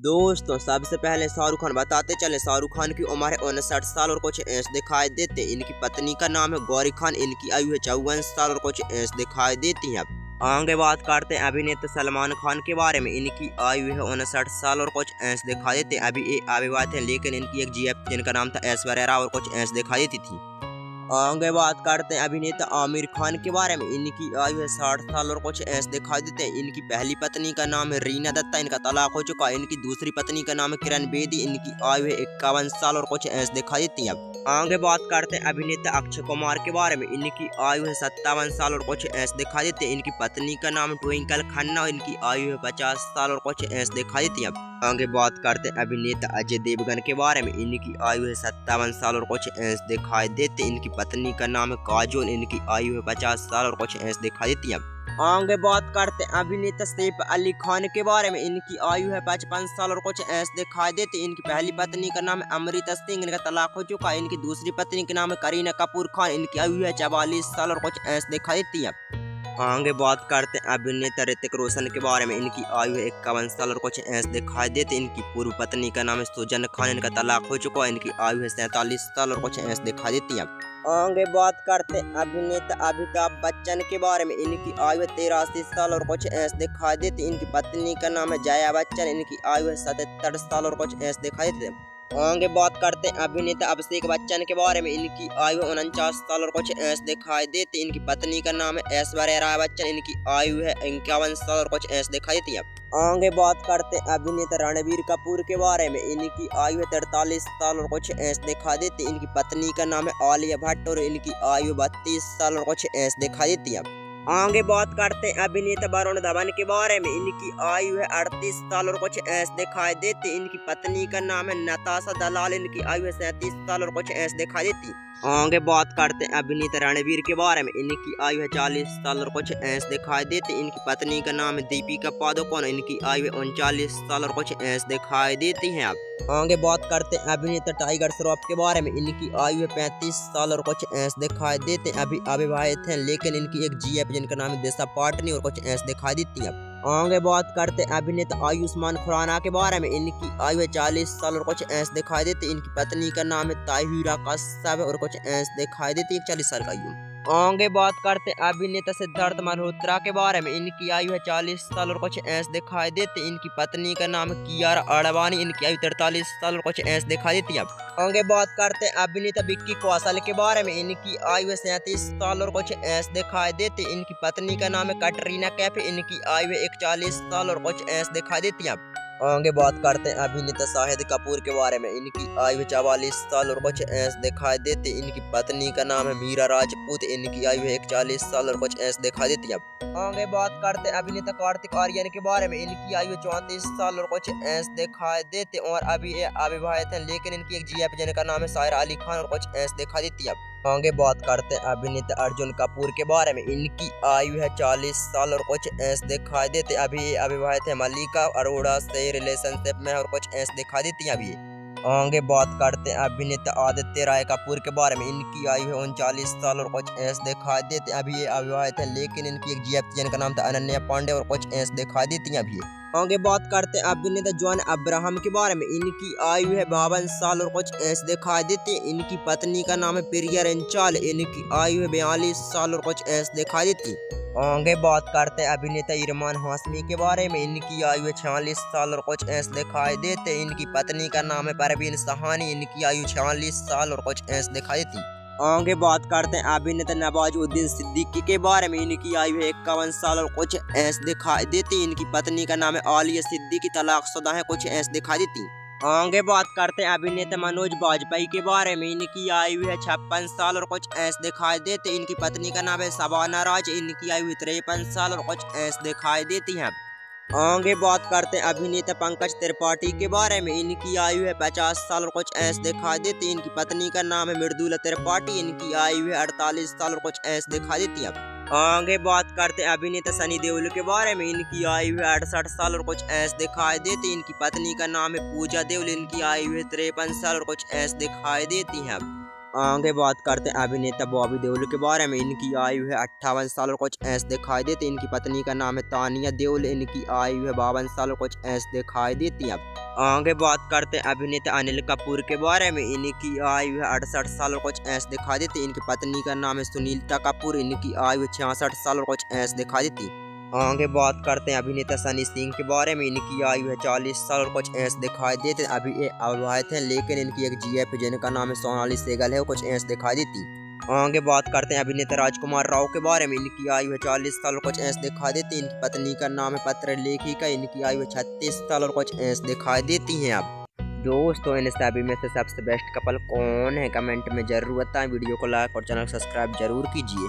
दोस्तों सबसे पहले शाहरुख खान बताते चले। शाहरुख खान की उम्र है 59 साल और कुछ ऐस दिखाई देते। इनकी पत्नी का नाम है गौरी खान। इनकी आयु है 54 साल और कुछ ऐस दिखाई देती है। आगे बात करते हैं अभिनेता सलमान खान के बारे में। इनकी आयु है 59 साल और कुछ ऐस दिखाई देते। अभी ये अविवाहित है, लेकिन इनकी एक जीएफ जिनका नाम था ऐश्वर्या राय और कुछ ऐस दिखाई देती थी। आगे बात करते हैं अभिनेता आमिर खान के बारे में। इनकी आयु है 60 साल और कुछ ऐसे दिखाई देते हैं। इनकी पहली पत्नी का नाम है रीना दत्ता। इनका तलाक हो चुका है। इनकी दूसरी पत्नी का नाम है किरण बेदी। इनकी आयु है 51 साल और कुछ ऐसे दिखाई देती है। आगे बात करते हैं अभिनेता अक्षय कुमार के बारे में। इनकी आयु है 57 साल और कुछ ऐसे दिखाई देते हैं। इनकी पत्नी का नाम ट्विंकल खन्ना। इनकी आयु है 50 साल और कुछ ऐसे दिखाई देती है। आगे बात करते हैं अभिनेता अजय देवगन के बारे में। इनकी आयु है 57 साल और कुछ ऐसे दिखाई देते। इनकी पत्नी का नाम है काजोल। इनकी आयु है 50 साल और कुछ ऐसे दिखाई देती है। आगे बात करते हैं अभिनेता सैफ अली खान के बारे में। इनकी आयु है 55 साल और कुछ ऐसे दिखाई देती। इनकी पहली पत्नी का नाम है अमृता सिंह। इनका तलाक हो चुका है। इनकी दूसरी पत्नी का नाम है करीना कपूर खान। इनकी आयु है 44 साल और कुछ ऐसे दिखाई देती है। आगे बात करते हैं अभिनेता ऋतिक रोशन के बारे में। इनकी आयु है 51 साल और कुछ ऐसे दिखाई देते। इनकी पूर्व पत्नी का नाम है सुजन खान। इनका तलाक हो चुका है। इनकी आयु है 47 साल और कुछ ऐसे दिखाई देती है। आगे बात करते हैं अभिनेता अमिताभ बच्चन के बारे में। इनकी आयु है 83 साल और कुछ ऐसे दिखाई देती। इनकी पत्नी का नाम है जया बच्चन। इनकी आयु है 77 साल और कुछ ऐसे दिखाई देते। आगे बात करते हैं अभिनेता अभिषेक बच्चन के बारे में। इनकी आयु 49 साल और कुछ ऐसे दिखाई देती। इनकी पत्नी का नाम है ऐश्वर्या राय बच्चन। इनकी आयु है 51 साल और कुछ ऐसे दिखाई देती है। आगे बात करते हैं अभिनेता रणबीर कपूर के बारे में। इनकी आयु है 43 साल और कुछ ऐसे दिखाई देती। इनकी पत्नी का नाम है आलिया भट्ट और इनकी आयु 32 साल और कुछ ऐसे दिखाई देती है। आगे बात करते हैं अभिनेता वरुण धवन के बारे में। इनकी आयु है 38 साल और कुछ ऐसे दिखाई देती। इनकी पत्नी का नाम है नताशा दलाल। इनकी आयु है 37 साल और कुछ ऐसे दिखाई देती। आगे बात करते हैं अभिनेता रणबीर के बारे में। इनकी आयु है 40 साल और कुछ ऐसे दिखाई देती। इनकी पत्नी का नाम है दीपिका पादुकोण। इनकी आयु है 39 साल और कुछ ऐसे दिखाई देती हैं। आगे बात करते हैं अभिनेता टाइगर श्रॉफ के बारे में। इनकी आयु है 35 साल और कुछ ऐसे दिखाई देते। अभी अविवाहित हैं, लेकिन इनकी एक जीएफ जिनका नाम है दिशा पाटनी और कुछ ऐसे दिखाई देती है। आगे बात करते हैं अभिनेता आयुष्मान खुराना के बारे में। इनकी आयु है 40 साल और कुछ ऐसे दिखाई देती। इनकी पत्नी का नाम है ताहिरा कश्यप और कुछ ऐसे दिखाई देती। 40 साल का आयु। आगे बात करते हैं अभिनेता सिद्धार्थ मल्होत्रा के बारे में। इनकी आयु है 40 साल और कुछ ऐसे दिखाई देती। इनकी पत्नी का नाम है कियारा आडवाणी। इनकी आयु 43 साल और कुछ ऐसे दिखाई देती है। आगे बात करते हैं अभिनेता विक्की कौशल के बारे में। इनकी आयु है 37 साल और कुछ ऐसे दिखाई देती। इनकी पत्नी का नाम है कटरीना कैफ। इनकी आयु है 41 साल और कुछ ऐसे दिखाई देती है। आगे बात करते हैं अभिनेता शाहिद कपूर के बारे में। इनकी आयु 44 साल और कुछ ऐसे दिखाई देती। इनकी पत्नी का नाम है मीरा राजपूत। इनकी आयु है 41 साल और कुछ ऐसे दिखाई देती है। आगे बात करते हैं अभिनेता कार्तिक आर्यन के बारे में। इनकी आयु 34 साल और कुछ ऐसे दिखाई देते और अभी ये अविवाहित हैं, लेकिन इनकी एक जीएफ जिनका नाम है सायरा अली खान और कुछ ऐसे दिखाई देती है। आगे बात करते हैं अभिनेता अर्जुन कपूर के बारे में। इनकी आयु है 40 साल और कुछ ऐसे दिखाई देते। अभी ये अविवाहित है, मल्लिका अरोड़ा से रिलेशनशिप में और कुछ ऐसे दिखाई देती है अभी। आगे बात करते हैं अभिनेता आदित्य राय कपूर के बारे में। इनकी आयु है 39 साल और कुछ ऐसे दिखाई देते। अभी ये अविवाहित है, लेकिन इनकी एक जीएफ जिनका नाम था अनन्या पांडे और कुछ ऐसे दिखाई देती है अभी। आगे बात करते हैं अभिनेता जॉन अब्राहम के बारे में। इनकी आयु है 52 साल और कुछ ऐसे दिखाई देती। इनकी पत्नी का नाम है प्रिया रंचाल। इनकी आयु है 42 साल और कुछ ऐसे दिखाई देती। आगे बात करते हैं अभिनेता इरमान हाशमी के बारे में। इनकी आयु है 46 साल और कुछ ऐसे दिखाई देते। इनकी पत्नी का नाम है परवीन सहानी। इनकी आयु 46 साल और कुछ ऐसे दिखाई देती। आगे बात करते हैं अभिनेता नवाजुद्दीन सिद्दीकी के बारे में। इनकी आयु है 51 साल और कुछ ऐसे दिखाई देती। इनकी पत्नी का नाम है आलिया सिद्दीकी, तलाकशुदा है, कुछ ऐसे दिखाई देती। आगे बात करते हैं अभिनेता मनोज बाजपेयी के बारे में। इनकी आयु है 56 साल और कुछ ऐसे दिखाई देते। इनकी पत्नी का नाम है शबाना राज। इनकी आयु है 53 साल और कुछ ऐसे दिखाई देती है। आगे बात करते हैं अभिनेता पंकज त्रिपाठी के बारे में। इनकी आयु है 50 साल और कुछ ऐसे दिखाई देती। इनकी पत्नी का नाम है मृदुला त्रिपाठी। इनकी आयु है 48 साल और कुछ ऐसे दिखाई देती है। आगे बात करते हैं अभिनेता सनी देओल के बारे में। इनकी आयु है 68 साल और कुछ ऐसे दिखाई देती। इनकी पत्नी का नाम है पूजा देओल। इनकी आयु है 53 साल और कुछ ऐसे दिखाई देती है। आगे बात करते हैं अभिनेता बॉबी देओल के बारे में। इनकी आयु है 58 साल और कुछ ऐसे दिखाई देती। इनकी पत्नी का नाम है तानिया देओल। इनकी आयु है 52 साल और कुछ ऐसे दिखाई देती है। आगे बात करते हैं अभिनेता अनिल कपूर के बारे में। इनकी आयु है 68 साल और कुछ ऐसे दिखा देती। इनकी पत्नी का नाम है सुनीता कपूर। इनकी आयु है 66 साल और कुछ ऐसे दिखा देती। आगे बात करते हैं अभिनेता सनी सिंह के बारे में। इनकी आयु है 40 साल और कुछ ऐसे दिखाई देते। अभी ये अविवाहित हैं, लेकिन इनकी एक जीएफ जिनका नाम है सोनाली सहगल है, वो कुछ ऐसे दिखाई देती। आगे बात करते हैं अभिनेता राजकुमार राव के बारे में। इनकी आयु है 40 साल और कुछ ऐसे दिखाई देती। इनकी पत्नी का नाम है पत्र लेखिका। इनकी आयु है 36 साल और कुछ ऐसे दिखाई देती हैं। अब दोस्तों, इन सभी में से सबसे बेस्ट कपल कौन है, कमेंट में जरूर बताएं। वीडियो को लाइक और चैनल सब्सक्राइब जरूर कीजिए।